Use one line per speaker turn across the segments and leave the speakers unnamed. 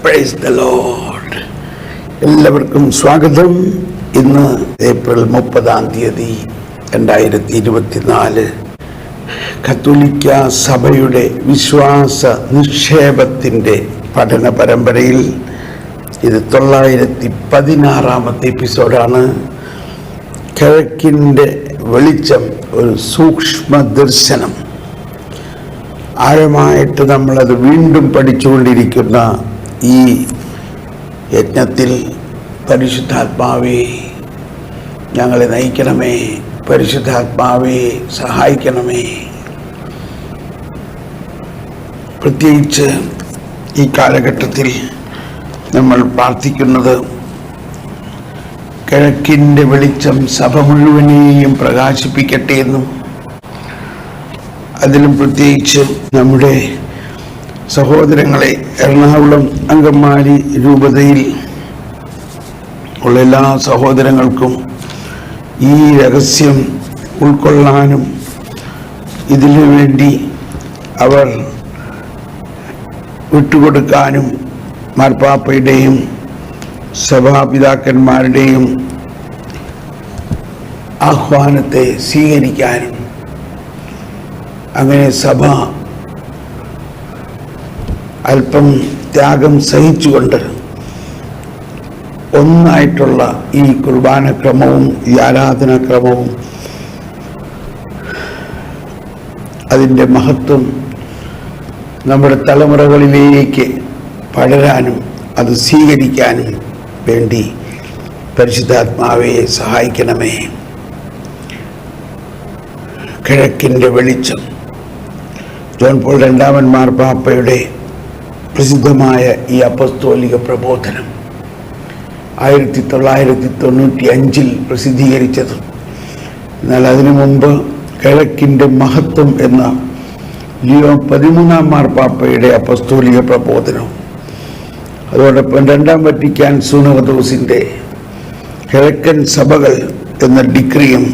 Price the Lord. എല്ലാവർക്കും സ്വാഗതം. ഇന്ന് ഏപ്രിൽ 30 2024 കത്തോലിക്ക സഭയുടെ വിശ്വാസ നിക്ഷേപത്തിൻ്റെ പഠന പരമ്പരയിൽ ഇത് 916 എപ്പിസോഡാണ്. കിഴക്കിൻ്റെ വെളിച്ചം, ഒരു സൂക്ഷ്മ ദർശനം. ആഴമായിട്ട് നമ്മളത് വീണ്ടും പഠിച്ചുകൊണ്ടിരിക്കുന്ന ഈ യജ്ഞത്തിൽ പരിശുദ്ധാത്മാവേ ഞങ്ങളെ നയിക്കണമേ, പരിശുദ്ധാത്മാവേ സഹായിക്കണമേ. പ്രത്യേകിച്ച് ഈ കാലഘട്ടത്തിൽ നമ്മൾ പ്രാർത്ഥിക്കുന്നത് കിഴക്കിൻ്റെ വെളിച്ചം സഭ മുഴുവനെയും പ്രകാശിപ്പിക്കട്ടെ എന്നും, അതിലും പ്രത്യേകിച്ച് നമ്മുടെ സഹോദരങ്ങളെ എറണാകുളം അങ്കമാലി രൂപതയിൽ ഉള്ള എല്ലാ സഹോദരങ്ങൾക്കും ഈ രഹസ്യം ഉൾക്കൊള്ളാനും ഇതിനു വേണ്ടി അവർ വിട്ടുകൊടുക്കാനും മാർപ്പാപ്പയുടെയും സഭാപിതാക്കന്മാരുടെയും ആഹ്വാനത്തെ സ്വീകരിക്കാനും, അങ്ങനെ സഭ അല്പം ത്യാഗം സഹിച്ചുകൊണ്ട് ഒന്നായിട്ടുള്ള ഈ കുർബാനക്രമവും ഈ ആരാധനാക്രമവും അതിൻ്റെ മഹത്വം നമ്മുടെ തലമുറകളിലേക്ക് പടരാനും അത് സ്വീകരിക്കാനും വേണ്ടി പരിശുദ്ധാത്മാവെ സഹായിക്കണമേ. കിഴക്കിൻ്റെ വെളിച്ചം, ജോൺ പോൾ രണ്ടാമൻ മാർപ്പാപ്പയുടെ പ്രസിദ്ധമായ ഈ അപ്പസ്തോലിക പ്രബോധനം 1995 പ്രസിദ്ധീകരിച്ചത്. എന്നാൽ അതിനു മുമ്പ് കിഴക്കിൻ്റെ മഹത്വം എന്ന ലിയോ 13 മാർപ്പാപ്പയുടെ അപ്പസ്തോലിക പ്രബോധനം, അതോടൊപ്പം രണ്ടാം വത്തിക്കാൻ സൂനകദോസിൻ്റെ കിഴക്കൻ സഭകൾ എന്ന ഡിക്രിയും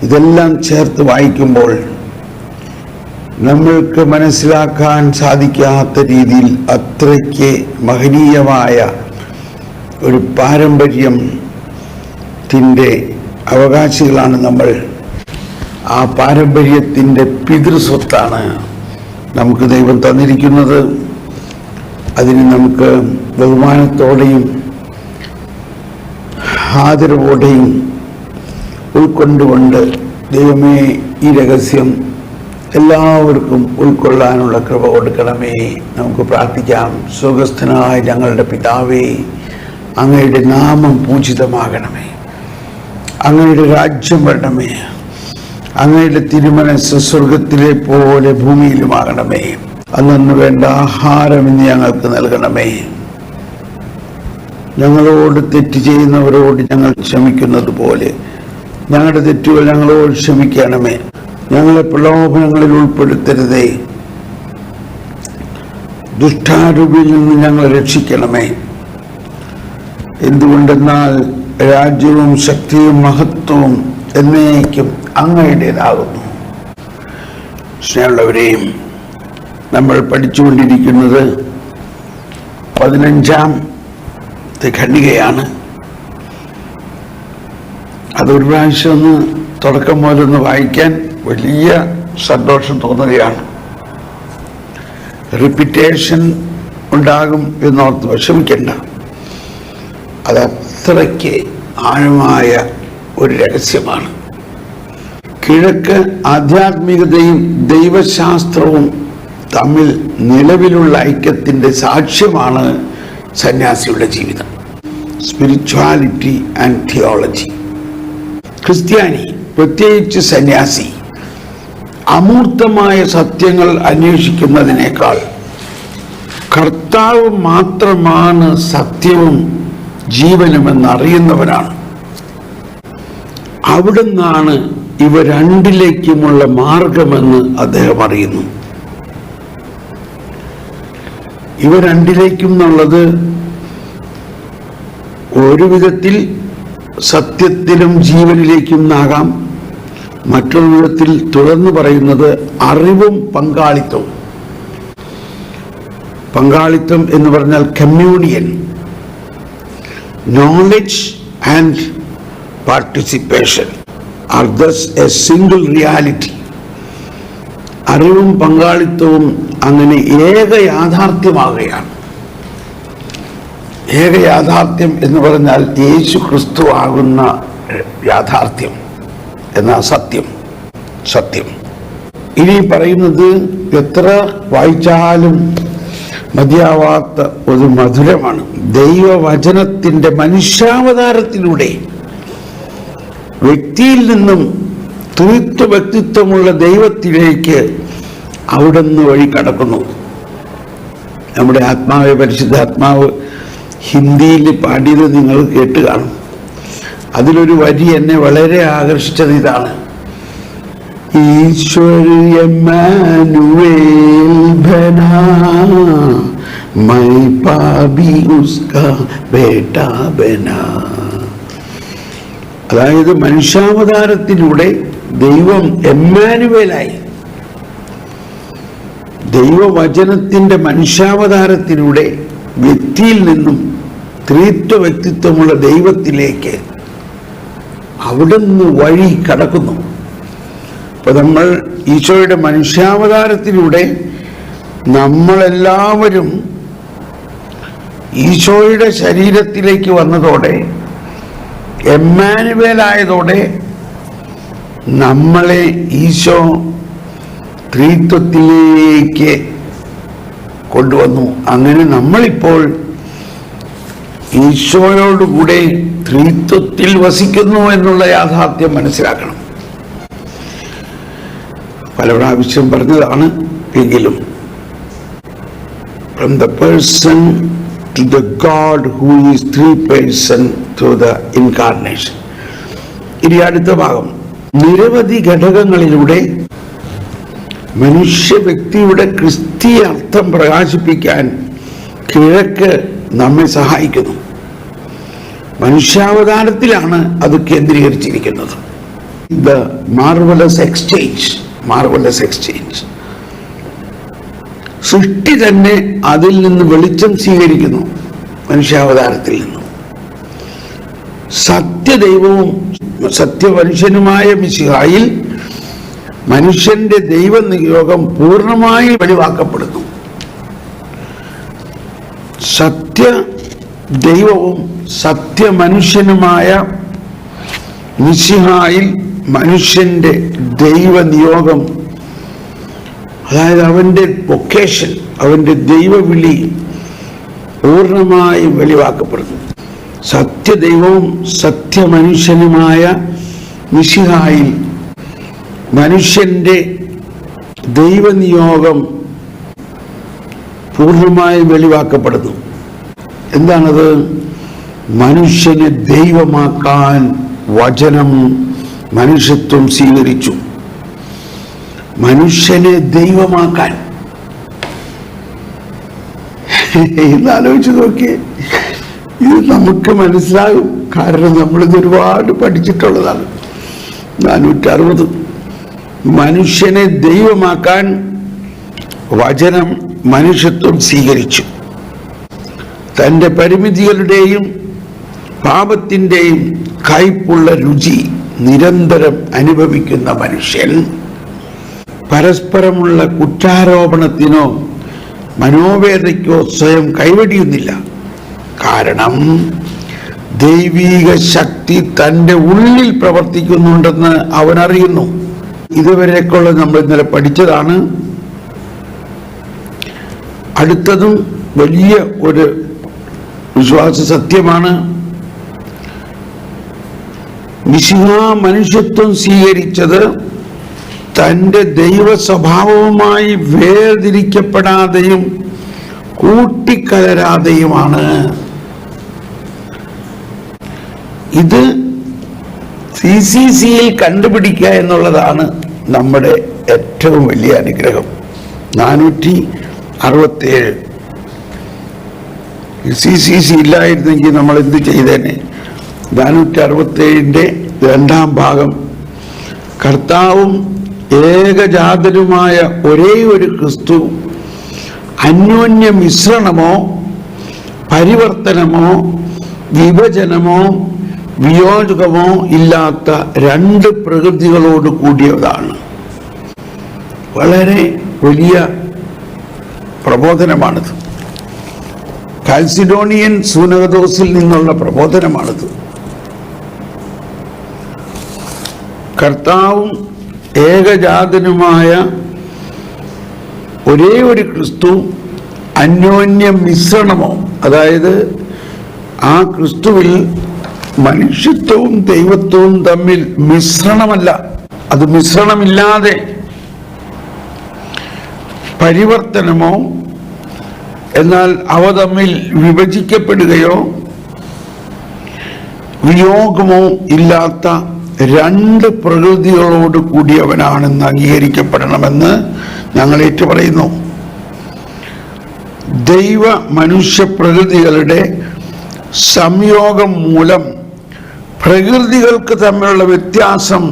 ഇതെല്ലാം ചേർത്ത് വായിക്കുമ്പോൾ നമ്മൾക്ക് മനസ്സിലാക്കാൻ സാധിക്കാത്ത രീതിയിൽ അത്രയ്ക്ക് മഹനീയമായ ഒരു പാരമ്പര്യത്തിൻ്റെ അവകാശികളാണ് നമ്മൾ. ആ പാരമ്പര്യത്തിൻ്റെ പിതൃസ്വത്താണ് നമുക്ക് ദൈവം തന്നിരിക്കുന്നത്. അതിന് നമുക്ക് ബഹുമാനത്തോടെയും ആദരവോടെയും ഉൾക്കൊണ്ടുകൊണ്ട് ദൈവമേ ഈ രഹസ്യം എല്ലാവർക്കും ഉൾക്കൊള്ളാനുള്ള കൃപ കൊടുക്കണമേ. നമുക്ക് പ്രാർത്ഥിക്കാം. സ്വർഗ്ഗസ്ഥനായ ഞങ്ങളുടെ പിതാവേ, അങ്ങയുടെ നാമം പൂജിതമാകണമേ, അങ്ങയുടെ രാജ്യം വരണമേ, അങ്ങയുടെ തിരുമനസ്സ് സ്വർഗത്തിലെ പോലെ ഭൂമിയിലുമാകണമേ. അന്നു വേണ്ട ആഹാരം ഇന്ന് ഞങ്ങൾക്ക് നൽകണമേ. ഞങ്ങളോട് തെറ്റ് ചെയ്യുന്നവരോട് ഞങ്ങൾ ക്ഷമിക്കുന്നത് പോലെ ഞങ്ങളുടെ തെറ്റുകൾ ഞങ്ങളോട് ക്ഷമിക്കണമേ. ഞങ്ങളെ പ്രലോഭനങ്ങളിൽ ഉൾപ്പെടുത്തരുതേ, ദുഷ്ടാരൂപിയിൽ നിന്ന് ഞങ്ങളെ രക്ഷിക്കണമേ. എന്തുകൊണ്ടെന്നാൽ രാജ്യവും ശക്തിയും മഹത്വവും എന്നേക്കും അങ്ങയുടേതാകുന്നു. സ്നേഹമുള്ളവരെയും, നമ്മൾ പഠിച്ചുകൊണ്ടിരിക്കുന്നത് 15ാമത്തെ ഖണ്ഡികയാണ്. അതൊരു പ്രാവശ്യം ഒന്ന് തുടക്കം മുതലൊന്ന് വായിക്കാൻ വലിയ സന്തോഷം തോന്നുകയാണ്. റിപ്പീറ്റേഷൻ ഉണ്ടാകും എന്നോർത്ത് വിഷമിക്കണ്ട. അതത്രയ്ക്ക് ആഴമായ ഒരു രഹസ്യമാണ്. കിഴക്ക് ആധ്യാത്മികതയും ദൈവശാസ്ത്രവും തമ്മിൽ നിലവിലുള്ള ഐക്യത്തിൻ്റെ സാക്ഷ്യമാണ് സന്യാസിയുടെ ജീവിതം. Spirituality and theology. ക്രിസ്ത്യാനി, പ്രത്യേകിച്ച് സന്യാസി, അമൂർത്തമായ സത്യങ്ങൾ അന്വേഷിക്കുന്നതിനേക്കാൾ കർത്താവ് മാത്രമാണ് സത്യവും ജീവനുമെന്നറിയുന്നവനാണ്. അവിടുന്നാണ് ഇവ രണ്ടിലേക്കുമുള്ള മാർഗമെന്ന് അദ്ദേഹം അറിയുന്നു. ഇവ രണ്ടിലേക്കും എന്നുള്ളത് ഒരു വിധത്തിൽ സത്യത്തിലും ജീവനിലേക്കും ആകാം. മറ്റൊരു വിധത്തിൽ തുടർന്ന് പറയുന്നത് അറിവും പങ്കാളിത്തവും. പങ്കാളിത്തം എന്ന് പറഞ്ഞാൽ communion. Knowledge and participation are thus a single reality. അറിവും പങ്കാളിത്തവും അങ്ങനെ ഏക യാഥാർത്ഥ്യമാകുകയാണ്. ഏക യാഥാർത്ഥ്യം എന്ന് പറഞ്ഞാൽ യേശു ക്രിസ്തു ആകുന്ന യാഥാർത്ഥ്യം എന്ന സത്യം. ഇനി പറയുന്നത് എത്ര വായിച്ചാലും മതിയാവാത്ത ഒരു മധുരമാണ്. ദൈവവചനത്തിൻ്റെ മനുഷ്യാവതാരത്തിലൂടെ വ്യക്തിയിൽ നിന്നും ത്രിത്വ വ്യക്തിത്വമുള്ള ദൈവത്തിലേക്ക് അവിടുന്ന് വഴി കടക്കുന്നു. നമ്മുടെ ആത്മാവെ പരിശുദ്ധാത്മാവ് ഹിന്ദിയിൽ പാടിയത് നിങ്ങൾ കേട്ട് കാണും. അതിലൊരു വരി എന്നെ വളരെ ആകർഷിച്ചത് ഇതാണ്: ഈശ്വർ എമ്മാനുവേൽ ബനാ മൈ പാപി ഉസ്കാ ബേട്ടാ ബനാ. അതായത് മനുഷ്യാവതാരത്തിലൂടെ ദൈവം എമ്മാനുവേലായി. ദൈവവചനത്തിൻ്റെ മനുഷ്യാവതാരത്തിലൂടെ വ്യക്തിയിൽ നിന്നും ത്രിത്വ വ്യക്തിത്വമുള്ള ദൈവത്തിലേക്ക് അവിടുന്ന് വഴി കടക്കുന്നു. അപ്പൊ നമ്മൾ ഈശോയുടെ മനുഷ്യാവതാരത്തിലൂടെ നമ്മളെല്ലാവരും ഈശോയുടെ ശരീരത്തിലേക്ക് വന്നതോടെ, എമ്മാനുവേലായതോടെ നമ്മളെ ഈശോ ത്രിത്വത്തിലേക്ക് കൊണ്ടുവന്നു. അങ്ങനെ നമ്മളിപ്പോൾ ഈശോയോടുകൂടെ ത്രിത്വത്തിൽ വസിക്കുന്നു എന്നുള്ള യാഥാർത്ഥ്യം മനസ്സിലാക്കണം. പല പ്രാവശ്യം പറഞ്ഞതാണ് എങ്കിലും, from the person to the God who is three person through the incarnation. ഇനി അടുത്ത ഭാഗം, നിരവധി ഘടകങ്ങളിലൂടെ മനുഷ്യ വ്യക്തിയുടെ ക്രിസ്തീയ അർത്ഥം പ്രകാശിപ്പിക്കാൻ കിഴക്ക് നമ്മെ സഹായിക്കുന്നു. മനുഷ്യാവതാരത്തിലാണ് അത് കേന്ദ്രീകരിച്ചിരിക്കുന്നത്. The marvellous exchange. സൃഷ്ടി തന്നെ അതിൽ നിന്ന് വെളിച്ചം സ്വീകരിക്കുന്നു. മനുഷ്യാവതാരത്തിൽ നിന്നും സത്യദൈവവും സത്യമനുഷ്യനുമായ മിശിഹായിൽ മനുഷ്യന്റെ ദൈവനിയോഗം പൂർണ്ണമായി വെളിവാക്കപ്പെടുന്നു. സത്യദൈവവും സത്യമനുഷ്യനുമായ മിശിഹായിൽ മനുഷ്യന്റെ ദൈവനിയോഗം, അതായത് അവന്റെ വൊക്കേഷൻ, അവന്റെ ദൈവവിളി പൂർണ്ണമായി വെളിവാക്കപ്പെടുന്നു. സത്യദൈവവും സത്യമനുഷ്യനുമായ മിശിഹായിൽ മനുഷ്യന്റെ ദൈവനിയോഗം പൂർണ്ണമായി വെളിവാക്കപ്പെടുന്നു. എന്താണത്? മനുഷ്യനെ ദൈവമാക്കാൻ വചനം മനുഷ്യത്വം സ്വീകരിച്ചു. മനുഷ്യനെ ദൈവമാക്കാൻ. ഇന്നാലോചിച്ച് നോക്കിയേ, ഇത് നമുക്ക് മനസ്സിലാകും. കാരണം നമ്മളിത് ഒരുപാട് പഠിച്ചിട്ടുള്ളതാണ്. 460. മനുഷ്യനെ ദൈവമാക്കാൻ വചനം മനുഷ്യത്വം സ്വീകരിച്ചു. തൻ്റെ പരിമിതികളുടെയും പാപത്തിൻ്റെയും കയ്പുള്ള രുചി നിരന്തരം അനുഭവിക്കുന്ന മനുഷ്യൻ പരസ്പരമുള്ള കുറ്റാരോപണത്തിനോ മനോവേദനയ്ക്കോ സ്വയം കൈവടിയുന്നില്ല. കാരണം ദൈവീക ശക്തി തൻ്റെ ഉള്ളിൽ പ്രവർത്തിക്കുന്നുണ്ടെന്ന് അവൻ അറിയുന്നു. ഇതുവരെയൊക്കെയുള്ള നമ്മൾ ഇന്നലെ പഠിച്ചതാണ്. അടുത്തതും വലിയ ഒരു വിശ്വാസ സത്യമാണ്. മിശിഹാ മനുഷ്യത്വം സ്വീകരിച്ചത് തൻ്റെ ദൈവ സ്വഭാവവുമായി വേർതിരിക്കപ്പെടാതെയും കൂട്ടിക്കലരാതെയുമാണ്. ഇത് CCCയിൽ കണ്ടുപിടിക്കുക എന്നുള്ളതാണ് നമ്മുടെ ഏറ്റവും വലിയ അനുഗ്രഹം. 467. CCC ഇല്ലായിരുന്നെങ്കിൽ നമ്മൾ എന്ത് ചെയ്തേനെ? 467 രണ്ടാം ഭാഗം, കർത്താവും ഏകജാതനുമായ ഒരേ ഒരു ക്രിസ്തു അന്യോന്യ മിശ്രണമോ പരിവർത്തനമോ വിഭജനമോ വിയോജകമോ ഇല്ലാത്ത രണ്ട് പ്രകൃതികളോട് കൂടിയതാണ്. വളരെ വലിയ പ്രബോധനമാണിത്. കാൽസിഡോണിയൻ സൂനകദോസിൽ നിന്നുള്ള പ്രബോധനമാണിത്. കർത്താവും ഏകജാതനുമായ ഒരേ ഒരു ക്രിസ്തു അന്യോന്യ മിശ്രണമോ, അതായത് ആ ക്രിസ്തുവിൽ മനുഷ്യത്വവും ദൈവത്വവും തമ്മിൽ മിശ്രണമല്ല, അത് മിശ്രണമില്ലാതെ പരിവർത്തനമോ എന്നാൽ അവ തമ്മിൽ വിഭജിക്കപ്പെടുകയോ വിയോഗമോ ഇല്ലാത്ത രണ്ട് പ്രകൃതികളോട് കൂടിയവനാണെന്ന് അംഗീകരിക്കപ്പെടണമെന്ന് ഞങ്ങൾ ഏറ്റുപറയുന്നു. ദൈവ മനുഷ്യ പ്രകൃതികളുടെ സംയോഗം മൂലം പ്രകൃതികൾക്ക് തമ്മിലുള്ള വ്യത്യാസം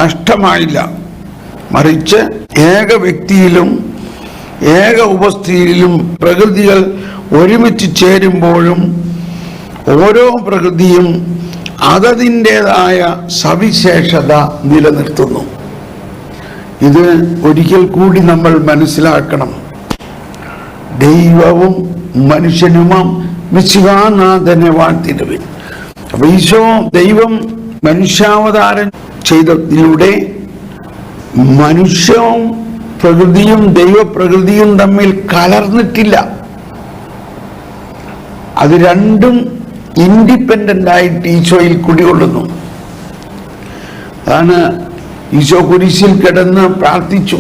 നഷ്ടമായില്ല, മറിച്ച് ഏക വ്യക്തിയിലും ഏക ഉപസ്ഥിതിയിലും പ്രകൃതികൾ ഒരുമിച്ച് ചേരുമ്പോഴും ഓരോ പ്രകൃതിയും അതതിൻ്റെതായ സവിശേഷത നിലനിർത്തുന്നു. ഇത് ഒരിക്കൽ കൂടി നമ്മൾ മനസ്സിലാക്കണം. ദൈവവും മനുഷ്യനുമാം മിശിഹാനാഥനെ വാഴ്ത്തിടുവിൻ. അപ്പൊ ഈശോ ദൈവം മനുഷ്യാവതാരം ചെയ്തതിലൂടെ മനുഷ്യവും പ്രകൃതിയും ദൈവപ്രകൃതിയും തമ്മിൽ കലർന്നിട്ടില്ല. അത് രണ്ടും ഇൻഡിപെൻഡന്റ് ആയിട്ട് ഈശോയിൽ കുടികൊള്ളുന്നു. അതാണ് ഈശോ കുരിശിൽ കിടന്ന് പ്രാർത്ഥിച്ചു,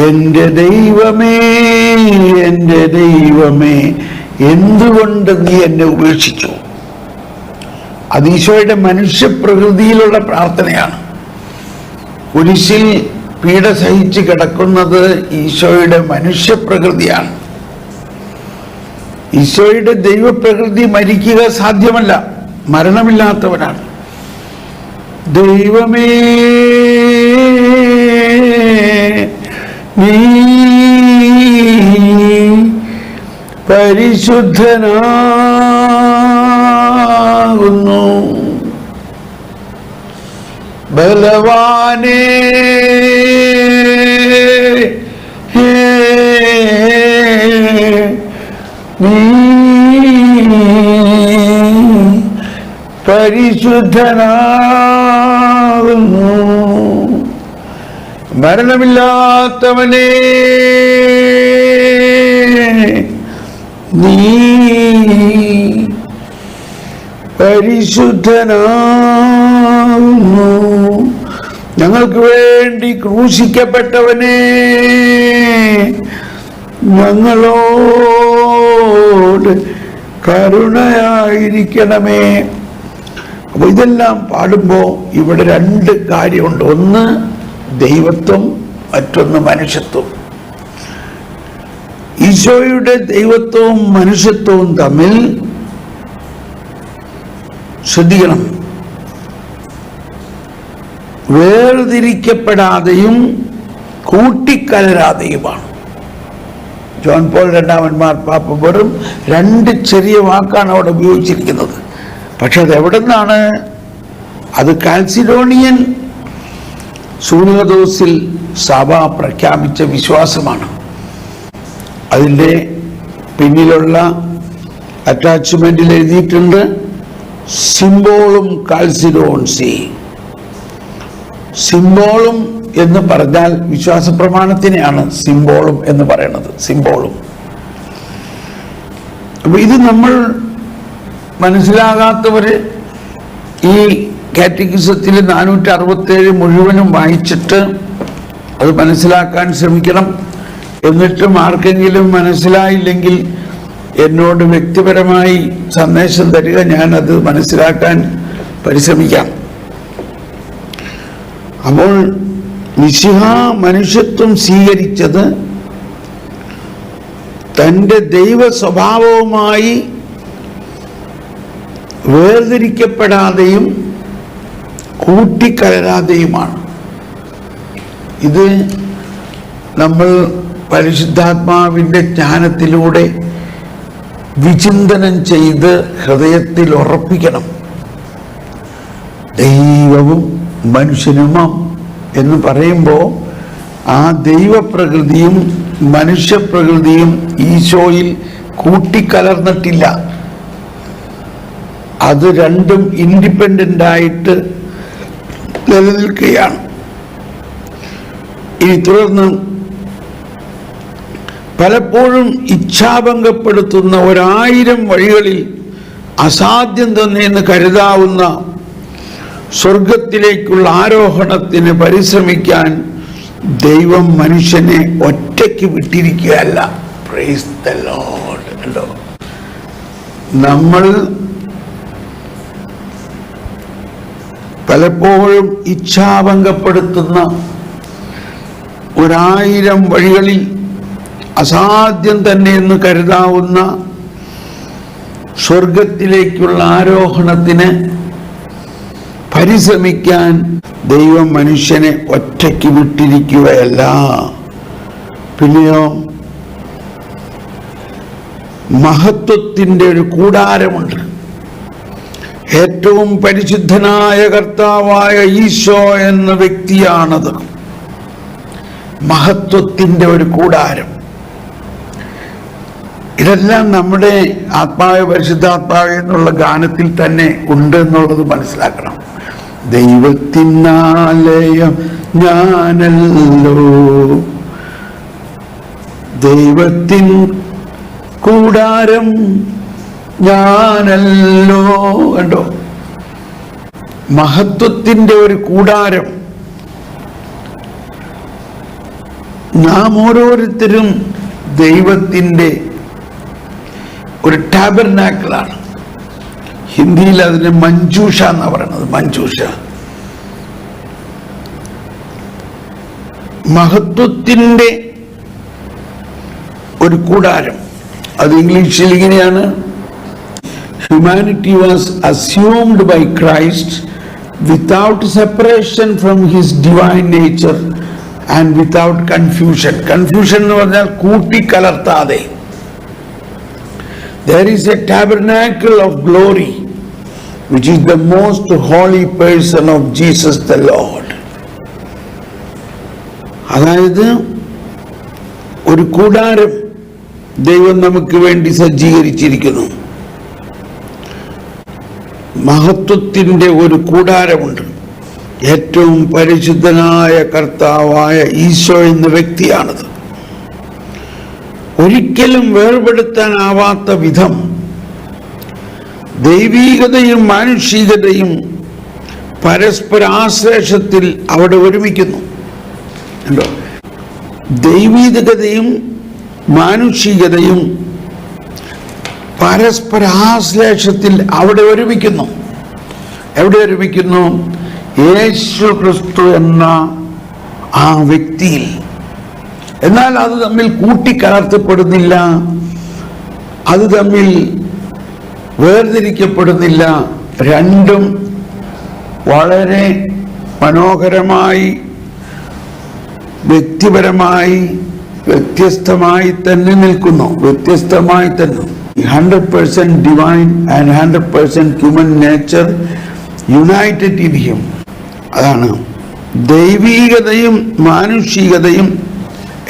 എൻ്റെ ദൈവമേ, എൻ്റെ ദൈവമേ, എന്തുകൊണ്ട് നീ എന്നെ ഉപേക്ഷിച്ചു? അത് ഈശോയുടെ മനുഷ്യപ്രകൃതിയിലുള്ള പ്രാർത്ഥനയാണ്. കുരിശിൽ പീഡ സഹിച്ച് കിടക്കുന്നത് ഈശോയുടെ മനുഷ്യപ്രകൃതിയാണ്. ഈശോയുടെ ദൈവപ്രകൃതി മരിക്കുക സാധ്യമല്ല, മരണമില്ലാത്തവനാണ്. ദൈവമേ, നീ പരിശുദ്ധനാകുന്നു, ബലവാനേ, നീ പരിശുദ്ധനാകുന്നു, മരണമില്ലാത്തവനേ, നീ പരിശുദ്ധനാകുന്നു, ഞങ്ങൾക്ക് വേണ്ടി ക്രൂശിക്കപ്പെട്ടവനേ, ഞങ്ങളോട് കരുണയായിരിക്കണമേ. അപ്പൊ ഇതെല്ലാം പാടുമ്പോൾ ഇവിടെ രണ്ട് കാര്യമുണ്ട്. ഒന്ന് ദൈവത്വം, മറ്റൊന്ന് മനുഷ്യത്വം. ഈശോയുടെ ദൈവത്വവും മനുഷ്യത്വവും തമ്മിൽ ശ്രദ്ധിക്കണം, വേർതിരിക്കപ്പെടാതെയും കൂട്ടിക്കലരാതെയുമാണ്. ജോൺ പോൾ രണ്ടാമൻ മാർപ്പാപ്പ വെറും രണ്ട് ചെറിയ വാക്കാണ് അവിടെ ഉപയോഗിച്ചിരിക്കുന്നത്. പക്ഷെ അത് എവിടെ നിന്നാണ്? അത് കാൽസിഡോണിയൻ സൂനകദോസിൽ സഭ പ്രഖ്യാപിച്ച വിശ്വാസമാണ്. അതിൻ്റെ പിന്നിലുള്ള അറ്റാച്ച്മെന്റിൽ എഴുതിയിട്ടുണ്ട്, സിംബോളും കാൽസിഡോൺസി. സിംബോളും എന്ന് പറഞ്ഞാൽ വിശ്വാസ പ്രമാണത്തിനെയാണ് സിംബോളും എന്ന് പറയുന്നത്. സിംബോളും. അപ്പൊ ഇത് നമ്മൾ മനസ്സിലാകാത്തവര് ഈ കാറ്റഗിസത്തിൽ 467 മുഴുവനും വായിച്ചിട്ട് അത് മനസ്സിലാക്കാൻ ശ്രമിക്കണം. എന്നിട്ടും ആർക്കെങ്കിലും മനസ്സിലായില്ലെങ്കിൽ എന്നോട് വ്യക്തിപരമായി സന്ദേശം തരിക, ഞാനത് മനസ്സിലാക്കാൻ പരിശ്രമിക്കാം. അപ്പോൾ മിശിഹ മനുഷ്യത്വം സ്വീകരിച്ചത് തൻ്റെ ദൈവ സ്വഭാവവുമായി വേർതിരിക്കപ്പെടാതെയും കൂട്ടിക്കലരാതെയുമാണ്. ഇത് നമ്മൾ പരിശുദ്ധാത്മാവിൻ്റെ ജ്ഞാനത്തിലൂടെ വിചിന്തനം ചെയ്ത് ഹൃദയത്തിൽ ഉറപ്പിക്കണം. ദൈവവും മനുഷ്യനുമാം എന്ന് പറയുമ്പോൾ ആ ദൈവപ്രകൃതിയും മനുഷ്യപ്രകൃതിയും ഈശോയിൽ കൂട്ടിക്കലർന്നിട്ടില്ല. അത് രണ്ടും ഇൻഡിപെൻഡൻ്റ് ആയിട്ട് നിലനിൽക്കുകയാണ്. ഇനി തുടർന്ന് പലപ്പോഴും ഇച്ഛാഭംഗപ്പെടുത്തുന്ന 1000 വഴികളിൽ അസാധ്യം തന്നെ എന്ന് കരുതാവുന്ന സ്വർഗത്തിലേക്കുള്ള ആരോഹണത്തിന് പരിശ്രമിക്കാൻ ദൈവം മനുഷ്യനെ ഒറ്റയ്ക്ക് വിട്ടിരിക്കുകയല്ല. Praise the Lord. നമ്മൾ പലപ്പോഴും ഇച്ഛാഭംഗപ്പെടുത്തുന്ന 1000 വഴികളിൽ അസാധ്യം തന്നെ എന്ന് കരുതാവുന്ന സ്വർഗത്തിലേക്കുള്ള ആരോഹണത്തിന് പരിശ്രമിക്കാൻ ദൈവം മനുഷ്യനെ ഒറ്റയ്ക്ക് വിട്ടിരിക്കുകയല്ല. പിന്നെയോ മഹത്വത്തിൻ്റെ ഒരു കൂടാരമുണ്ട്. ഏറ്റവും പരിശുദ്ധനായ കർത്താവായ ഈശോ എന്ന വ്യക്തിയാണത്. മഹത്വത്തിൻ്റെ ഒരു കൂടാരം. ഇതെല്ലാം നമ്മുടെ ആത്മാവ് പരിശുദ്ധാത്മാവ് എന്നുള്ള ഗാനത്തിൽ തന്നെ ഉണ്ട് എന്നുള്ളത് മനസ്സിലാക്കണം. ദൈവത്തിനാലയം ഞാനല്ലോ, ദൈവത്തിൻ കൂടാരം ഞാനല്ലോ. കണ്ടോ, മഹത്വത്തിൻ്റെ ഒരു കൂടാരം. നാം ഓരോരുത്തരും ദൈവത്തിൻ്റെ ഒരു ടാബർനാക്കിളാണ്. ഹിന്ദിയിൽ അതിന് മഞ്ജൂഷ എന്നാണ് പറയുന്നത്. മഞ്ജൂഷ, മഹത്വത്തിൻ്റെ ഒരു കൂടാരം. അത് ഇംഗ്ലീഷിൽ ഇങ്ങനെയാണ്: humanity was assumed by Christ without separation from his divine nature and without confusion. Confusion എന്ന് പറഞ്ഞാൽ കൂട്ടിക്കലർത്താതെ. There is a tabernacle of glory, which is the most holy person of Jesus the Lord. അതായത് ഒരു കൂടാരം ദൈവം നമുക്ക് വേണ്ടി സജ്ജീകരിച്ചിരിക്കുന്നു. മഹത്വത്തിൻ്റെ ഒരു കൂടാരമുണ്ട്. ഏറ്റവും പരിശുദ്ധനായ കർത്താവായ ഈശോ എന്ന വ്യക്തിയാണത്. ഒരിക്കലും വേർപെടുത്താനാവാത്ത വിധം ദൈവീകതയും മാനുഷികതയും പരസ്പര ആശ്ലേഷത്തിൽ അവിടെ ഒരുമിക്കുന്നു. ദൈവീകതയും മാനുഷികതയും പരസ്പര ആശ്ലേഷത്തിൽ അവിടെ ഒരുമിക്കുന്നു. എവിടെ ഒരുമിക്കുന്നു? യേശു ക്രിസ്തു എന്ന ആ വ്യക്തിയിൽ. എന്നാൽ അത് തമ്മിൽ കൂട്ടിക്കലർത്തപ്പെടുന്നില്ല, അത് തമ്മിൽ വേർതിരിക്കപ്പെടുന്നില്ല. രണ്ടും വളരെ മനോഹരമായി, വ്യക്തിപരമായി, വ്യത്യസ്തമായി തന്നെ നിൽക്കുന്നു. വ്യത്യസ്തമായി തന്നെ 100% divine and 100% human nature united in him. അതാണ് ദൈവീകതയും മാനുഷികതയും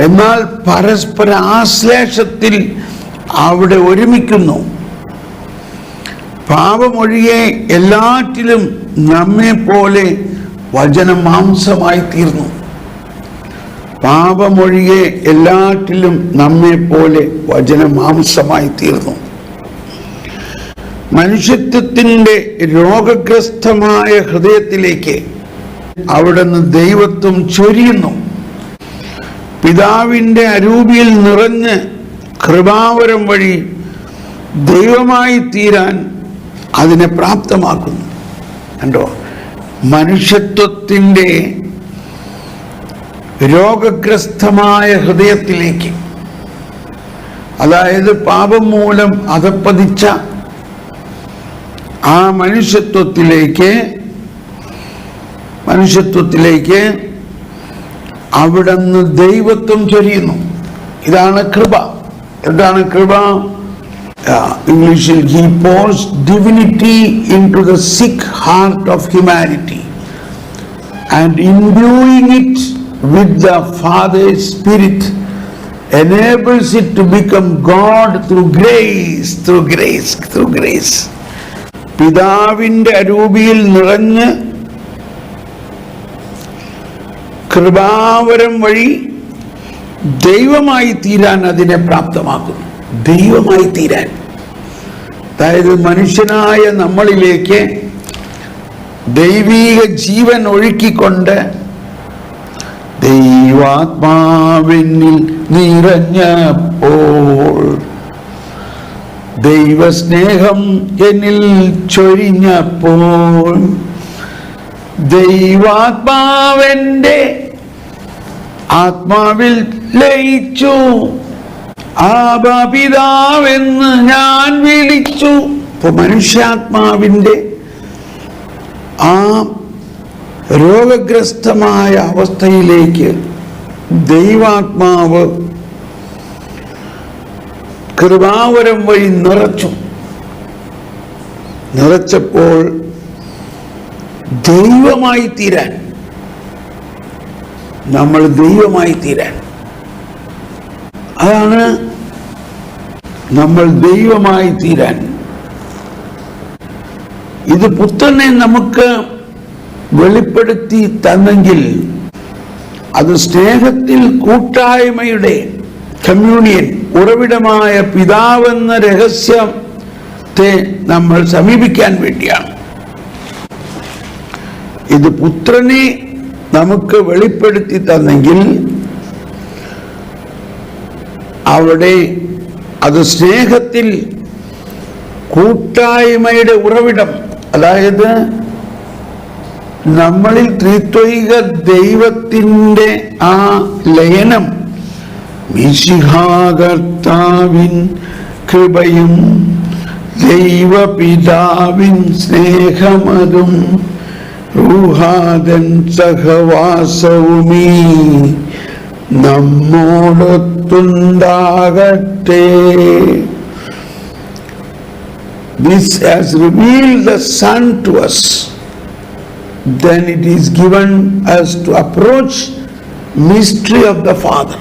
എന്നാൽ പരസ്പര ആശ്ലേഷത്തിൽ അവിടെ ഒരുമിക്കുന്നു. പാപമൊഴികെ എല്ലാറ്റിലും നമ്മെ പോലെ വചനം മാംസമായി തീർന്നു. പാപമൊഴികെ എല്ലാറ്റിലും നമ്മെ പോലെ വചനം മാംസമായി തീർന്നു. മനുഷ്യത്വത്തിൻ്റെ രോഗഗ്രസ്തമായ ഹൃദയത്തിലേക്ക് അവിടുന്ന് ദൈവത്വം ചൊരിയുന്നു. പിതാവിൻ്റെ അരൂപിയിൽ നിറഞ്ഞ് കൃപാവരം വഴി ദൈവമായി തീരാൻ അതിനെ പ്രാപ്തമാക്കുന്നു. കണ്ടോ, മനുഷ്യത്വത്തിൻ്റെ രോഗഗ്രസ്തമായ ഹൃദയത്തിലേക്ക്, അതായത് പാപം മൂലം അധപ്പതിച്ച ആ മനുഷ്യത്വത്തിലേക്ക് അവിടുന്ന് ദൈവത്വം ചൊരിയുന്നു. ഇതാണ് കൃപ. എന്താണ് കൃപ? ഇംഗ്ലീഷിൽ he pours divinity into the sick heart of humanity and imbuing it with the Father's Spirit enables it to become God through grace. പിതാവിന്റെ അരൂപിയിൽ നിറഞ്ഞ് കൃപാവരം വഴി ദൈവമായി തീരാൻ അതിനെ പ്രാപ്തമാക്കുന്നു. ദൈവമായി തീരാൻ, അതായത് മനുഷ്യനായ നമ്മളിലേക്ക് ദൈവീക ജീവൻ ഒഴുക്കിക്കൊണ്ട് ദൈവാത്മാവിനിൽ നിറഞ്ഞപ്പോൾ, ദൈവസ്നേഹം എന്നിൽ ചൊരിഞ്ഞപ്പോൾ, ദൈവാത്മാവന്റെ ആത്മാവിൽ ലയിച്ചു, ആബാ പിതാവെന്ന് ഞാൻ വിളിച്ചു. ഇപ്പൊ മനുഷ്യാത്മാവിന്റെ ആ രോഗഗ്രസ്തമായ അവസ്ഥയിലേക്ക് ദൈവാത്മാവ് കൃപാവരം വഴി നിറച്ചപ്പോൾ ദൈവമായി തീരാൻ, നമ്മൾ ദൈവമായി തീരാൻ, അതാണ് നമ്മൾ ദൈവമായി തീരാൻ. ഇത് പുത്രനെ നമുക്ക് വെളിപ്പെടുത്തി തന്നെങ്കിൽ അത് സ്നേഹത്തിൽ കൂട്ടായ്മയുടെ കമ്മ്യൂണിയൻ ഉറവിടമായ പിതാവെന്ന രഹസ്യത്തെ നമ്മൾ സമീപിക്കാൻ വേണ്ടിയാണ്. ഇത് പുത്രനെ നമുക്ക് വെളിപ്പെടുത്തി തന്നെങ്കിൽ അവിടെ അത് സ്നേഹത്തിൽ കൂട്ടായ്മയുടെ ഉറവിടം, അതായത് നമ്മളിൽ ത്രിത്വൈക ദൈവത്തിൻ്റെ ആ ലയനം, മിശിഹാകർത്താവിൻ കൃപയും ദൈവപിതാവിൻ സ്നേഹമതും റൂഹാദൻ സഹവാസവുമീ നമ്മോടൊത്തുണ്ടാകട്ടെ. This has revealed the Son to us. Then it is given us to approach mystery of the Father.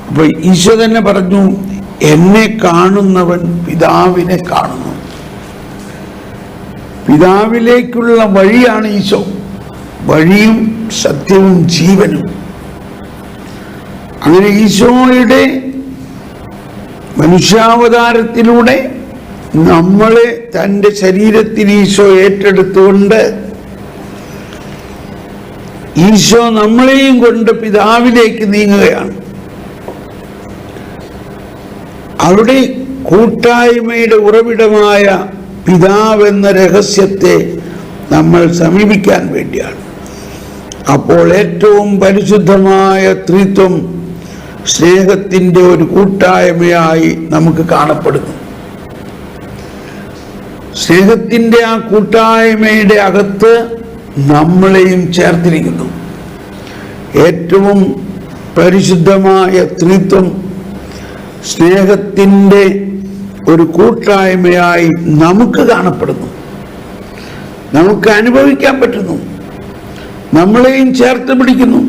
അപ്പോൾ ഈശോ തന്നെ പറഞ്ഞു, എന്നെ കാണുന്നവൻ പിതാവിനെ കാണുന്നു. പിതാവിലേക്കുള്ള വഴിയാണ് ഈശോ, വഴിയും സത്യവും ജീവനും. അങ്ങനെ ഈശോയുടെ മനുഷ്യാവതാരത്തിലൂടെ നമ്മളെ തൻ്റെ ശരീരത്തിൽ ഈശോ ഏറ്റെടുത്തുകൊണ്ട് ഈശോ നമ്മളെയും കൊണ്ട് പിതാവിലേക്ക് നീങ്ങുകയാണ്. അവിടെ കൂട്ടായ്മയുടെ ഉറവിടമായ പിതാവെന്ന രഹസ്യത്തെ നമ്മൾ സമീപിക്കാൻ വേണ്ടിയാണ്. അപ്പോൾ ഏറ്റവും പരിശുദ്ധമായ ത്രിത്വം സ്നേഹത്തിൻ്റെ ഒരു കൂട്ടായ്മയായി നമുക്ക് കാണപ്പെടുന്നു. സ്നേഹത്തിൻ്റെ ആ കൂട്ടായ്മയുടെ അകത്ത് നമ്മളെയും ചേർത്തിരിക്കുന്നു. ഏറ്റവും പരിശുദ്ധമായ ത്രിത്വം സ്നേഹത്തിൻ്റെ ഒരു കൂട്ടായ്മയായി നമുക്ക് കാണപ്പെടുന്നു, നമുക്ക് അനുഭവിക്കാൻ പറ്റുന്നു, നമ്മളെയും ചേർത്ത് പിടിക്കുന്നു.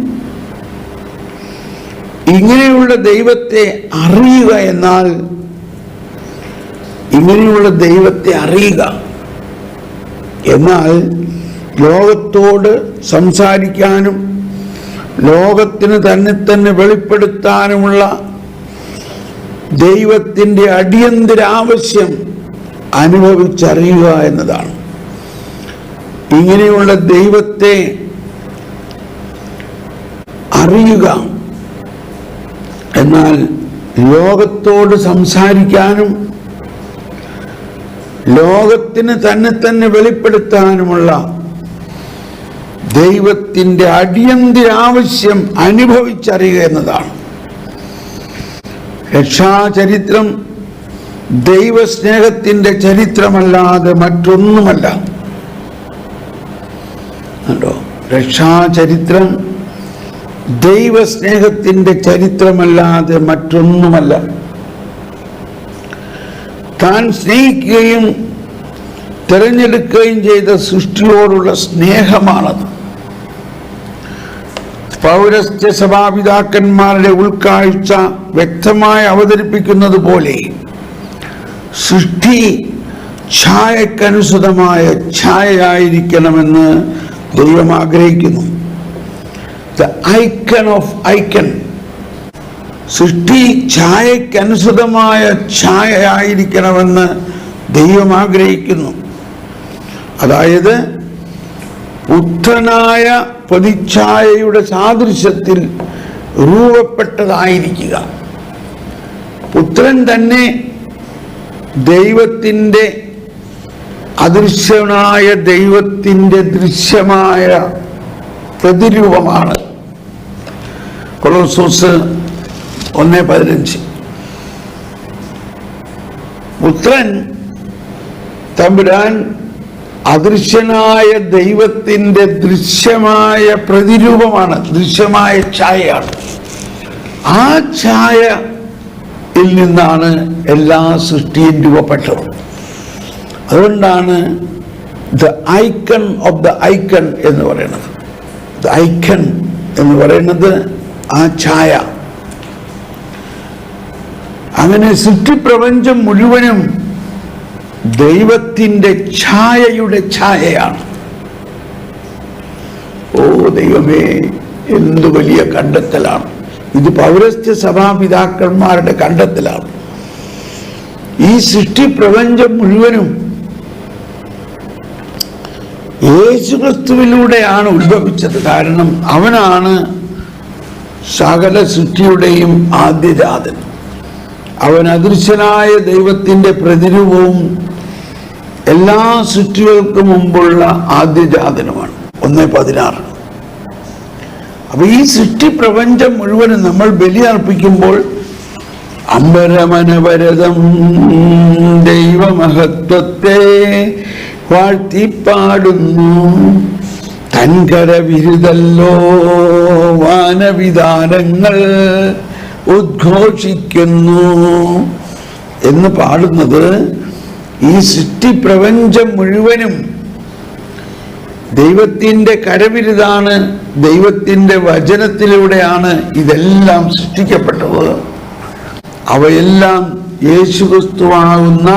ഇങ്ങനെയുള്ള ദൈവത്തെ അറിയുക എന്നാൽ, ഇങ്ങനെയുള്ള ദൈവത്തെ അറിയുക എന്നാൽ ലോകത്തോട് സംസാരിക്കാനും ലോകത്തിന് തന്നെ വെളിപ്പെടുത്താനുമുള്ള ദൈവത്തിൻ്റെ അടിയന്തര ആവശ്യം അനുഭവിച്ചറിയുക എന്നതാണ്. ഇങ്ങനെയുള്ള ദൈവത്തെ അറിയുക എന്നാൽ ലോകത്തോട് സംസാരിക്കാനും ലോകത്തിന് തന്നെ വെളിപ്പെടുത്താനുമുള്ള ദൈവത്തിൻ്റെ അടിയന്തര ആവശ്യം അനുഭവിച്ചറിയുക എന്നതാണ്. രക്ഷാചരിത്രം ദൈവസ്നേഹത്തിൻ്റെ ചരിത്രമല്ലാതെ മറ്റൊന്നുമല്ല. കണ്ടോ, രക്ഷാചരിത്രം ദൈവസ്നേഹത്തിന്റെ ചരിത്രമല്ലാതെ മറ്റൊന്നുമല്ല. താൻ സ്നേഹിക്കുകയും തിരഞ്ഞെടുക്കുകയും ചെയ്ത സൃഷ്ടിയോടുള്ള സ്നേഹമാണത്. പൗരസ്ത്യ സഭാപിതാക്കന്മാരുടെ ഉൾക്കാഴ്ച വ്യക്തമായി അവതരിപ്പിക്കുന്നത് പോലെ സൃഷ്ടി ഛായക്കനുസൃതമായ ഛായയായിരിക്കണമെന്ന് ദൈവം ആഗ്രഹിക്കുന്നു. ദ ഐക്കൺ ഓഫ് ഐക്കൺ, സൃഷ്ടി ഛായക്കനുസൃതമായ ഛായയായിരിക്കണമെന്ന് ദൈവം ആഗ്രഹിക്കുന്നു. അതായത് പുത്രനായ പ്രതിച്ഛായയുടെ സാദൃശ്യത്തിൽ രൂപപ്പെട്ടതായിരിക്കുക. പുത്രൻ തന്നെ ദൈവത്തിൻ്റെ അദൃശ്യനായ ദൈവത്തിൻ്റെ ദൃശ്യമായ പ്രതിരൂപമാണ്. കൊളോസ്സോസ് 1:15. പുത്രൻ തമ്പുരാൻ അദൃശ്യനായ ദൈവത്തിൻ്റെ ദൃശ്യമായ പ്രതിരൂപമാണ്, ദൃശ്യമായ ഛായയാണ്. ആ ഛായയിൽ നിന്നാണ് എല്ലാ സൃഷ്ടിയും രൂപപ്പെട്ടത്. അതുകൊണ്ടാണ് the icon of the icon എന്ന് പറയുന്നത്. ദ ഐക്കൺ എന്ന് പറയുന്നത് ആ ഛായ. അങ്ങനെ സൃഷ്ടിപ്രപഞ്ചം മുഴുവനും ദൈവത്തിൻ്റെ ഛായയുടെ ഛായയാണ്. ഓ ദൈവമേ, എന്തു വലിയ കണ്ടെത്തലാണ് ഇത്! പൗരസ്ത്യ സഭാപിതാക്കന്മാരുടെ കണ്ടെത്തലാണ്. ഈ സൃഷ്ടിപ്രപഞ്ചം മുഴുവനും യേശുക്രിസ്തുവിലൂടെയാണ് ഉത്ഭവിച്ചത്. കാരണം അവനാണ് സകല സൃഷ്ടിയുടെയും ആദ്യജാതൻ. അവൻ അദൃശ്യനായ ദൈവത്തിൻ്റെ പ്രതിരൂപവും എല്ലാ സൃഷ്ടികൾക്കും മുമ്പുള്ള ആദ്യജാതനുമാണ്. 1:16. അപ്പൊ ഈ സൃഷ്ടിപ്രപഞ്ചം മുഴുവനും നമ്മൾ ബലിയർപ്പിക്കുമ്പോൾ അമ്പരമനവരതം ദൈവമഹത്വത്തെ വാഴ്ത്തിപ്പാടുന്നു, തൻകരവിരുതല്ലോ വാനവിധാനങ്ങൾ ഉദ്ഘോഷിക്കുന്നു എന്ന് പാടുന്നത് ഈ സൃഷ്ടിപ്രപഞ്ചം മുഴുവനും ദൈവത്തിൻ്റെ കരവിരുതാണ്. ദൈവത്തിൻ്റെ വചനത്തിലൂടെയാണ് ഇതെല്ലാം സൃഷ്ടിക്കപ്പെട്ടത്. അവയെല്ലാം യേശുക്രിസ്തുവാകുന്ന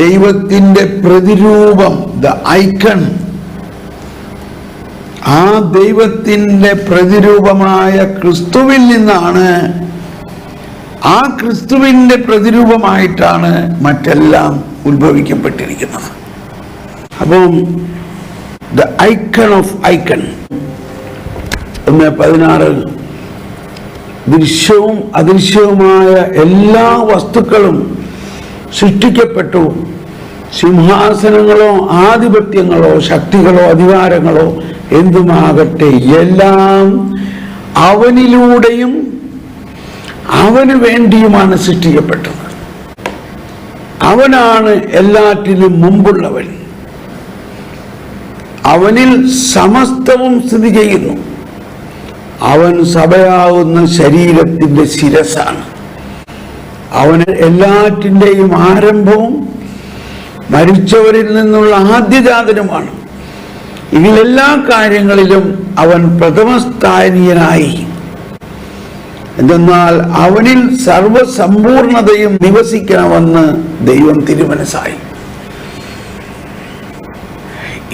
ദൈവത്തിൻ്റെ പ്രതിരൂപം, ദ ഐക്കൺ, ആ ദൈവത്തിൻ്റെ പ്രതിരൂപമായ ക്രിസ്തുവിൽ നിന്നാണ്, ആ ക്രിസ്തുവിൻ്റെ പ്രതിരൂപമായിട്ടാണ് മറ്റെല്ലാം ഉത്ഭവിക്കപ്പെട്ടിരിക്കുന്നത്. അപ്പം ദ ഐക്കൺ ഓഫ് ഐക്കൺ 1:16 ദൃശ്യവും അദൃശ്യവുമായ എല്ലാ വസ്തുക്കളും സൃഷ്ടിക്കപ്പെട്ടു. സിംഹാസനങ്ങളോ ആധിപത്യങ്ങളോ ശക്തികളോ അധികാരങ്ങളോ എന്തുമാകട്ടെ, എല്ലാം അവനിലൂടെയും അവന് വേണ്ടിയുമാണ് സൃഷ്ടിക്കപ്പെട്ടത്. അവനാണ് എല്ലാറ്റിനും മുമ്പുള്ളവൻ. അവനിൽ സമസ്തവും സ്ഥിതി ചെയ്യുന്നു. അവൻ സഭയാവുന്ന ശരീരത്തിൻ്റെ ശിരസ്സാണ്. അവന് എല്ലാറ്റിൻ്റെയും ആരംഭവും മരിച്ചവരിൽ നിന്നുള്ള ആദ്യജാതനുമാണ്. ഇതിലെല്ലാ കാര്യങ്ങളിലും അവൻ പ്രഥമസ്ഥാനീയനായി. എന്തെന്നാൽ അവനിൽ സർവസമ്പൂർണതയും നിവസിക്കണമെന്ന് ദൈവം തിരുമനസ്സായി.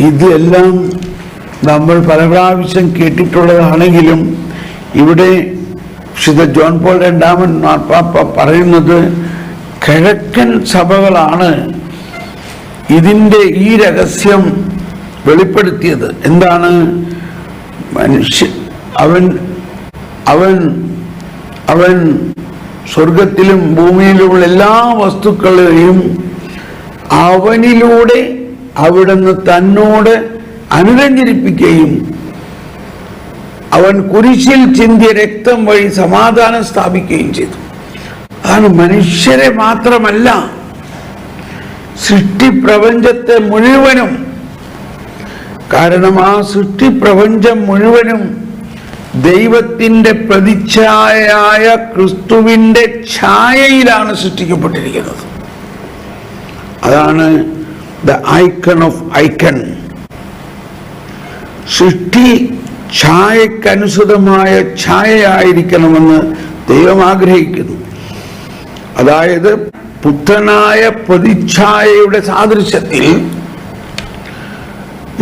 ഇതെല്ലാം നമ്മൾ പല പ്രാവശ്യം കേട്ടിട്ടുള്ളതാണെങ്കിലും ഇവിടെ വിശുദ്ധ ജോൺ പോൾ രണ്ടാമൻ മാർപ്പാപ്പ പറയുന്നത് കിഴക്കൻ സഭകളാണ് ഇതിൻ്റെ ഈ രഹസ്യം വെളിപ്പെടുത്തിയത്. എന്താണ്? അവൻ സ്വർഗത്തിലും ഭൂമിയിലുമുള്ള എല്ലാ വസ്തുക്കളെയും അവനിലൂടെ അവിടുന്ന് തന്നോട് അനുരഞ്ജനിപ്പിക്കുകയും അവൻ കുരിശിൽ ചിന്തിയ രക്തം വഴി സമാധാനം സ്ഥാപിക്കുകയും ചെയ്തു. അതാണ് മനുഷ്യരെ മാത്രമല്ല, സൃഷ്ടിപ്രപഞ്ചത്തെ മുഴുവനും. കാരണം ആ സൃഷ്ടിപ്രപഞ്ചം മുഴുവനും ദൈവത്തിന്റെ പ്രതിച്ഛായയായ ക്രിസ്തുവിന്റെ ഛായയിലാണ് സൃഷ്ടിക്കപ്പെട്ടിരിക്കുന്നത്. അതാണ് ദ ഐക്കൺ ഓഫ് ഐക്കൺ. സൃഷ്ടി ഛായക്കനുസൃതമായ ഛായയായിരിക്കണമെന്ന് ദൈവം ആഗ്രഹിക്കുന്നു. അതായത് പുത്രനായ പ്രതിച്ഛായയുടെ സാദൃശ്യത്തിൽ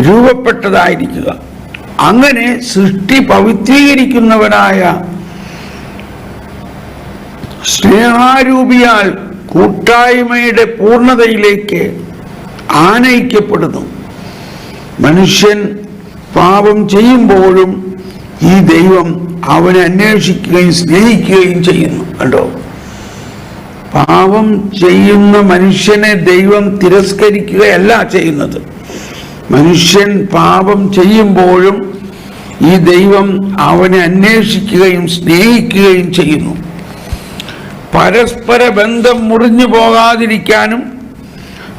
രൂപപ്പെട്ടതായിരിക്കുക. അങ്ങനെ സൃഷ്ടി പവിത്രീകരിക്കുന്നവനായ സ്നേഹാരൂപിയാൽ കൂട്ടായ്മയുടെ പൂർണ്ണതയിലേക്ക് ആനയിക്കപ്പെടുന്നു. മനുഷ്യൻ പാപം ചെയ്യുമ്പോഴും ഈ ദൈവം അവനെ അന്വേഷിക്കുകയും സ്നേഹിക്കുകയും ചെയ്യുന്നു. കണ്ടോ, പാപം ചെയ്യുന്ന മനുഷ്യനെ ദൈവം തിരസ്കരിക്കുകയല്ല ചെയ്യുന്നത്. മനുഷ്യൻ പാപം ചെയ്യുമ്പോഴും ഈ ദൈവം അവനെ അന്വേഷിക്കുകയും സ്നേഹിക്കുകയും ചെയ്യുന്നു. പരസ്പര ബന്ധം മുറിഞ്ഞു പോകാതിരിക്കാനും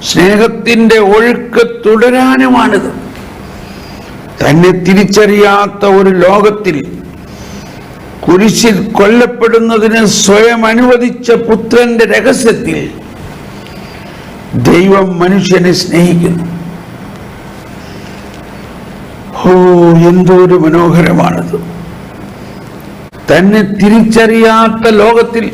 സ്നേഹത്തിന്റെ ഒഴുക്ക് തുടരാനുമാണിത്. തന്നെ തിരിച്ചറിയാത്ത ഒരു ലോകത്തിൽ കുരിശിൽ കൊല്ലപ്പെടുന്നതിന് സ്വയം അനുവദിച്ച പുത്രന്റെ രഹസ്യത്തിൽ ദൈവം മനുഷ്യനെ സ്നേഹിക്കുന്നു. ഓ, എന്തൊരു മനോഹരമാണത്! തന്നെ തിരിച്ചറിയാത്ത ലോകത്തിൽ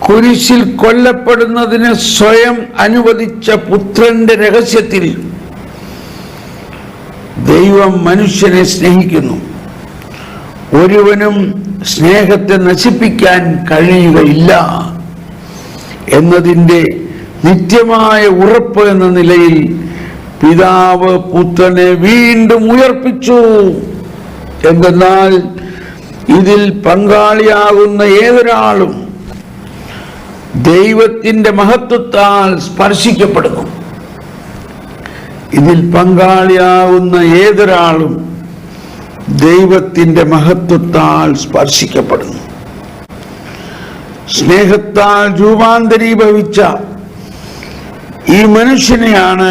കുരിശിൽ കൊല്ലപ്പെടുന്നതിന് സ്വയം അനുവദിച്ച പുത്രന്റെ രഹസ്യത്തിൽ ദൈവം മനുഷ്യനെ സ്നേഹിക്കുന്നു. ഒരുവനും സ്നേഹത്തെ നശിപ്പിക്കാൻ കഴിയുകയില്ല എന്നതിൻ്റെ നിത്യമായ ഉറപ്പ് എന്ന നിലയിൽ പിതാവ് പുത്രനെ വീണ്ടും ഉയർപ്പിച്ചു. എന്തെന്നാൽ ഇതിൽ പങ്കാളിയാകുന്ന ഏതൊരാളും ദൈവത്തിന്റെ മഹത്വത്താൽ സ്പർശിക്കപ്പെടുന്നു. ഇതിൽ പങ്കാളിയാകുന്ന ഏതൊരാളും ദൈവത്തിന്റെ മഹത്വത്താൽ സ്പർശിക്കപ്പെടുന്നു. സ്നേഹത്താൽ രൂപാന്തരീഭവിച്ച ഈ മനുഷ്യനെയാണ്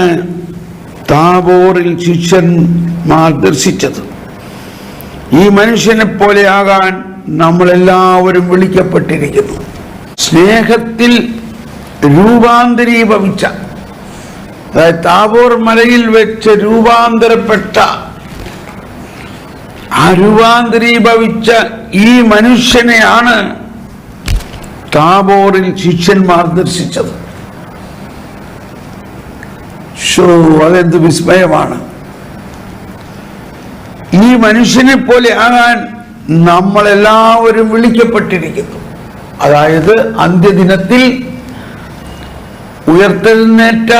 താബോറിൽ ശിഷ്യന്മാർ ദർശിച്ചത്. ഈ മനുഷ്യനെ പോലെയാകാൻ നമ്മളെല്ലാവരും വിളിക്കപ്പെട്ടിരിക്കുന്നു. സ്നേഹത്തിൽ രൂപാന്തരീഭവിച്ച, അതായത് താബോർ മലയിൽ വെച്ച് രൂപാന്തരപ്പെട്ട ആ രൂപാന്തരീഭവിച്ച ഈ മനുഷ്യനെയാണ് താബോറിൽ ശിഷ്യന്മാർ ദർശിച്ചത്. അതെന്ത് വിസ്മയമാണ്! ഈ മനുഷ്യനെ പോലെ ആകാൻ നമ്മളെല്ലാവരും വിളിക്കപ്പെട്ടിരിക്കുന്നു. അതായത് അന്ത്യദിനത്തിൽ ഉയർത്തെഴുന്നേറ്റ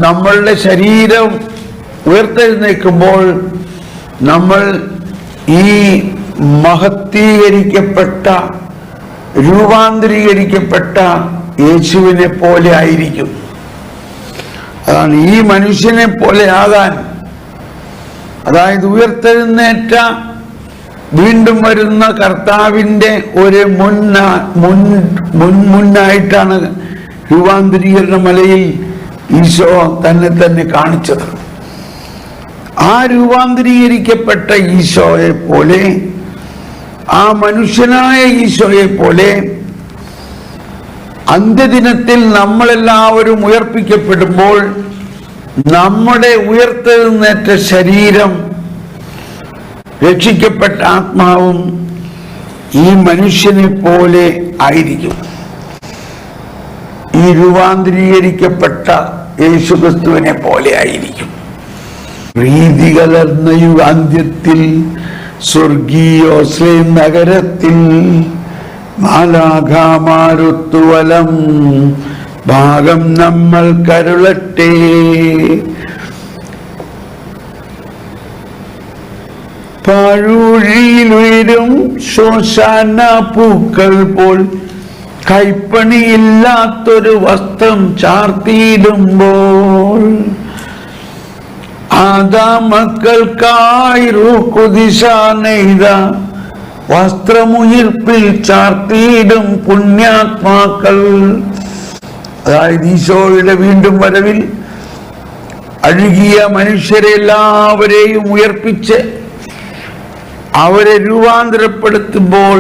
നമ്മളുടെ ശരീരം ഉയർത്തെഴുന്നേൽക്കുമ്പോൾ നമ്മൾ ഈ മഹത്വീകരിക്കപ്പെട്ട രൂപാന്തരീകരിക്കപ്പെട്ട യേശുവിനെ പോലെ ആയിരിക്കും. അതാണ് ഈ മനുഷ്യനെ പോലെ ആകാൻ, അതായത് ഉയർത്തെഴുന്നേറ്റ വീണ്ടും വരുന്ന കർത്താവിൻ്റെ ഒരു മുന്നായിട്ടാണ് രൂപാന്തരീകരണ മലയിൽ ഈശോ തന്നെ കാണിച്ചത്. ആ രൂപാന്തരീകരിക്കപ്പെട്ട ഈശോയെ പോലെ, ആ മനുഷ്യനായ ഈശോയെ പോലെ അന്ത്യദിനത്തിൽ നമ്മളെല്ലാവരും ഉയർപ്പിക്കപ്പെടുമ്പോൾ നമ്മുടെ ഉയർത്തെഴുന്നേറ്റ ശരീരം, രക്ഷിക്കപ്പെട്ട ആത്മാവും ഈ മനുഷ്യനെ പോലെ ആയിരിക്കും. ഈ രൂപാന്തരീകരിക്കപ്പെട്ട യേശുക്രിസ്തുവിനെ പോലെ ആയിരിക്കും. പ്രീതി കലർന്ന യുഗാന്ത്യത്തിൽ സ്വർഗീയോസ്ലേം നഗരത്തിൽ മാലാഖമാരുത്തുവലം ഭാഗം നമ്മൾ കരുളട്ടെ. പാഴൂഴിയിലുയരും ശോശാന പൂക്കൾ പോൽ കൈപ്പണിയില്ലാത്തൊരു വസ്ത്രം ചാർത്തിയിടുമ്പോൾ ആദാമക്കൾക്കായി റൂഹുദിശ നെയ്ത വസ്ത്രമുയിർപ്പിൽ ചാർത്തിയിടും പുണ്യാത്മാക്കൾ. അതായത് ഈശോയുടെ വീണ്ടും വരവിൽ അഴുകിയ മനുഷ്യരെ എല്ലാവരെയും ഉയർപ്പിച്ച് അവരെ രൂപാന്തരപ്പെടുത്തുമ്പോൾ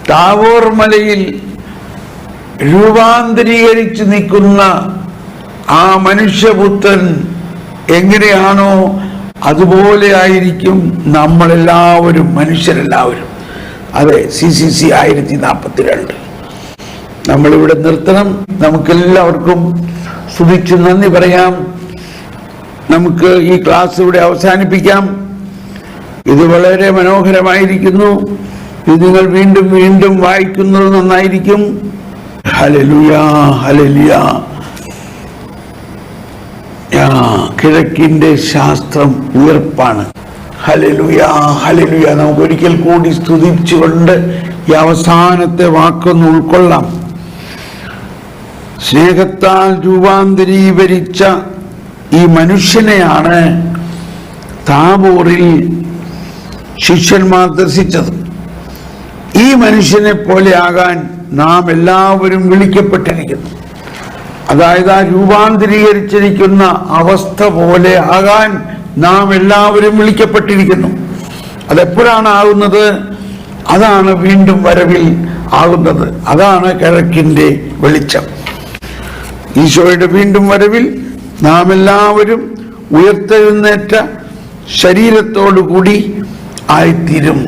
താബോർ മലയിൽ രൂപാന്തരീകരിച്ച് നിൽക്കുന്ന ആ മനുഷ്യപുത്രൻ എങ്ങനെയാണോ അതുപോലെ ആയിരിക്കും നമ്മളെല്ലാവരും, മനുഷ്യരെല്ലാവരും. അതെ, CCC 1042. നമ്മളിവിടെ നിർത്തണം. നമുക്കെല്ലാവർക്കും സ്തുതിച്ച് നന്ദി പറയാം. നമുക്ക് ഈ ക്ലാസ് ഇവിടെ അവസാനിപ്പിക്കാം. ഇത് വളരെ മനോഹരമായിരിക്കുന്നു. ഇത് നിങ്ങൾ വീണ്ടും വീണ്ടും വായിക്കുന്നത് നന്നായിരിക്കും. Hallelujah, hallelujah. കിഴക്കിന്റെ ശാസ്ത്രം ഉയർപ്പാണ്. Hallelujah, hallelujah. നമുക്ക് ഒരിക്കൽ കൂടി സ്തുതിച്ചുകൊണ്ട് ഈ അവസാനത്തെ വാക്കൊന്ന് ഉൾക്കൊള്ളാം. സ്നേഹത്താൽ രൂപാന്തരീകരിച്ച ഈ മനുഷ്യനെയാണ് താബോറിൽ ശിഷ്യന്മാർ ദർശിച്ചത്. ഈ മനുഷ്യനെ പോലെ ആകാൻ നാം എല്ലാവരും വിളിക്കപ്പെട്ടിരിക്കുന്നു. അതായത് ആ രൂപാന്തരീകരിച്ചിരിക്കുന്ന അവസ്ഥ പോലെ ആകാൻ നാം എല്ലാവരും വിളിക്കപ്പെട്ടിരിക്കുന്നു. അതെപ്പോഴാണ് ആകുന്നത്? അതാണ് വീണ്ടും വരവിൽ ആകുന്നത്. അതാണ് കിഴക്കിന്റെ വെളിച്ചം. ഈശോയുടെ വീണ്ടും വരവിൽ നാം എല്ലാവരും ഉയർത്തെഴുന്നേറ്റ ശരീരത്തോടു കൂടി ആയിത്തീരും.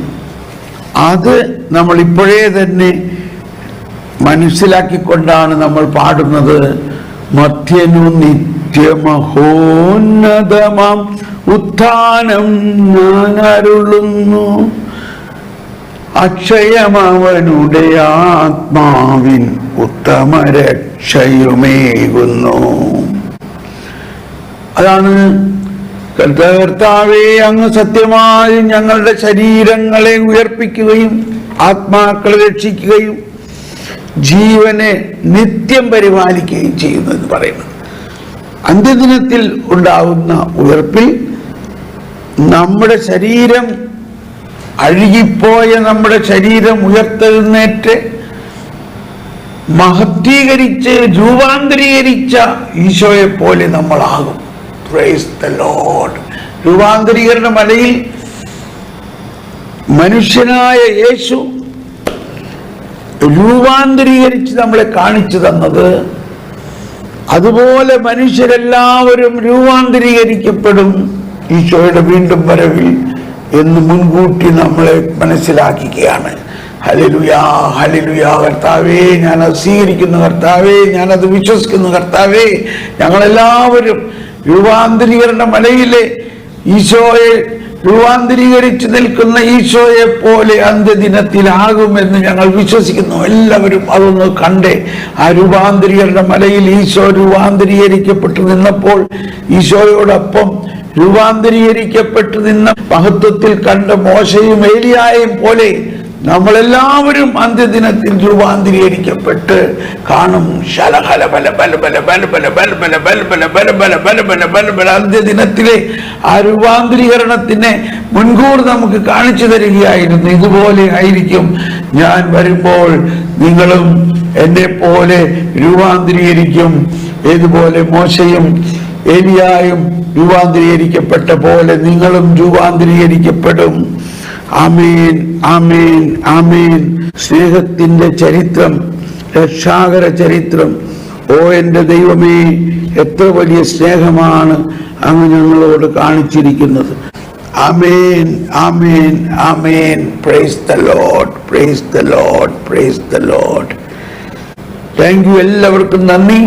അത് നമ്മൾ ഇപ്പോഴേ തന്നെ മനസ്സിലാക്കിക്കൊണ്ടാണ് നമ്മൾ പാടുന്നത്. മർത്യനു നിത്യമഹോന്നതമാം ഉത്ഥാനം ഞാൻ അരുളുന്നു, അക്ഷയമവനുടെ ആത്മാവിൻ ഉത്തമ രക്ഷയുമേകുന്നു. അതാണ് കർത്താവേ, അങ്ങ് സത്യമായി ഞങ്ങളുടെ ശരീരങ്ങളെ ഉയർപ്പിക്കുകയും ആത്മാക്കളെ രക്ഷിക്കുകയും ജീവനെ നിത്യം പരിപാലിക്കുകയും ചെയ്യുന്നു പറയുന്നത്. അന്ത്യദിനത്തിൽ ഉണ്ടാകുന്ന ഉയർപ്പിൽ നമ്മുടെ ശരീരം, അഴുകിപ്പോയ നമ്മുടെ ശരീരം ഉയർത്തെഴുന്നേറ്റ് മഹത്വീകരിച്ച് രൂപാന്തരീകരിച്ച ഈശോയെ പോലെ നമ്മളാകും. Praise the lord. രൂപാന്തരീകരണ മലയിൽ മനുഷ്യനായ യേശു രൂപാന്തരീകരിച്ച് നമ്മളെ കാണിച്ചു തന്നത്, അതുപോലെ മനുഷ്യരെല്ലാവരും രൂപാന്തരീകരിക്കപ്പെടും ഈശോയുടെ വീണ്ടും വരവിൽ എന്ന് മുൻകൂട്ടി നമ്മളെ മനസ്സിലാക്കുകയാണ്. Hallelujah, hallelujah. കർത്താവേ, ഞാനത് സ്വീകരിക്കുന്നു. കർത്താവേ, ഞാനത് വിശ്വസിക്കുന്നു. കർത്താവേ, ഞങ്ങളെല്ലാവരും രൂപാന്തരീകരണ മലയിലെ ഈശോയെ, രൂപാന്തരീകരിച്ച് നിൽക്കുന്ന ഈശോയെ പോലെ അന്ത്യദിനത്തിലാകുമെന്ന് ഞങ്ങൾ വിശ്വസിക്കുന്നു. എല്ലാവരും അതൊന്ന് കണ്ടേ. ആ രൂപാന്തരീകരണ മലയിൽ ഈശോ രൂപാന്തരീകരിക്കപ്പെട്ടു നിന്നപ്പോൾ ഈശോയോടൊപ്പം രൂപാന്തരീകരിക്കപ്പെട്ടു നിന്ന മഹത്വത്തിൽ കണ്ട മോശയും ഏലിയായും പോലെ നമ്മളെല്ലാവരും അന്ത്യദിനത്തിൽ രൂപാന്തരീകരിക്കപ്പെട്ട് കാണും. അന്ത്യദിനത്തിലെ ആ രൂപാന്തരീകരണത്തിനെ മുൻകൂർ നമുക്ക് കാണിച്ചു തരികയായിരുന്നു. ഇതുപോലെ ആയിരിക്കും ഞാൻ വരുമ്പോൾ നിങ്ങളും എന്നെ പോലെ രൂപാന്തരീകരിക്കും. ഏതുപോലെ മോശയും ഏലിയായും രൂപാന്തരീകരിക്കപ്പെട്ട പോലെ നിങ്ങളും രൂപാന്തരീകരിക്കപ്പെടും. ആമേൻ, ആമേൻ, ആമേൻ. സ്നേഹത്തിന്റെ ചരിത്രം, രക്ഷാകര ചരിത്രം. ഓ എൻ്റെ ദൈവമേ, എത്ര വലിയ സ്നേഹമാണ് അങ്ങ് ഞങ്ങളോട് കാണിച്ചിരിക്കുന്നത്. ആമേൻ, ആമേൻ, ആമേൻ. Praise the lord, praise the lord, praise the lord. Thank you. എല്ലാവർക്കും നന്ദി.